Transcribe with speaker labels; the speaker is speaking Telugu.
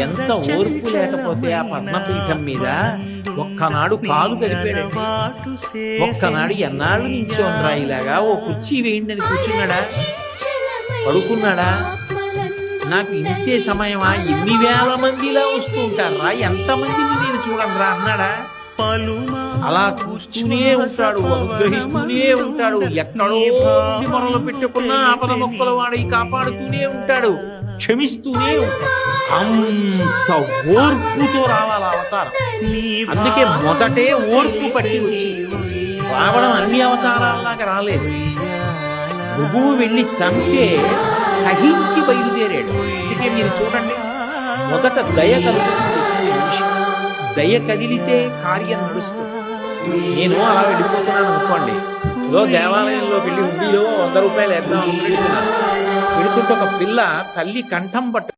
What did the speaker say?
Speaker 1: ఎంత ఓర్పు లేకపోతే ఆ పద్మపీఠం మీద ఒక్కనాడు కాలు కదిపాడండి. ఒక్కనాడు ఎన్నాళ్ళు నించోనరా ఇలాగా, ఓ కుర్చీ వేయండి అని కూర్చున్నాడా, పడుకున్నాడా? నాకు ఇంతే సమయమా, ఎన్ని వేల మందిలా వస్తూ ఉంటారా, ఎంతమందిని నేను చూడనరా అన్నాడా? అలా చూస్తూనే ఉంటాడు, అనుగ్రహిస్తూనే ఉంటాడు. ఎక్కడో మొరలు పెట్టుకున్నా ఆపద మొక్కల వాడి కాపాడుతూనే ఉంటాడు, క్షమిస్తూనే ఉంటాడు. అంత ఓర్పుతో రావాలి అవతారం. అందుకే మొదటే ఓర్పు పట్టి వచ్చి రావడం అన్ని అవతారాల్లాగా రాలేదు. రుగువు వెళ్ళి తంటే సహించి బయలుదేరాడు. అందుకే మీరు చూడండి, మొదట దయ కలుగుతుంది. దయ కదిలితే కార్యం నడుస్తుంది. నేను అలా వెళ్ళిపోతున్నాను అనుకోండి, ఏదో దేవాలయంలో వెళ్ళి హుండీలో 100 రూపాయలు వేద్దాం అనుకుంటున్నాను. వెళుతుంటే ఒక పిల్ల తల్లి కంఠం పట్టు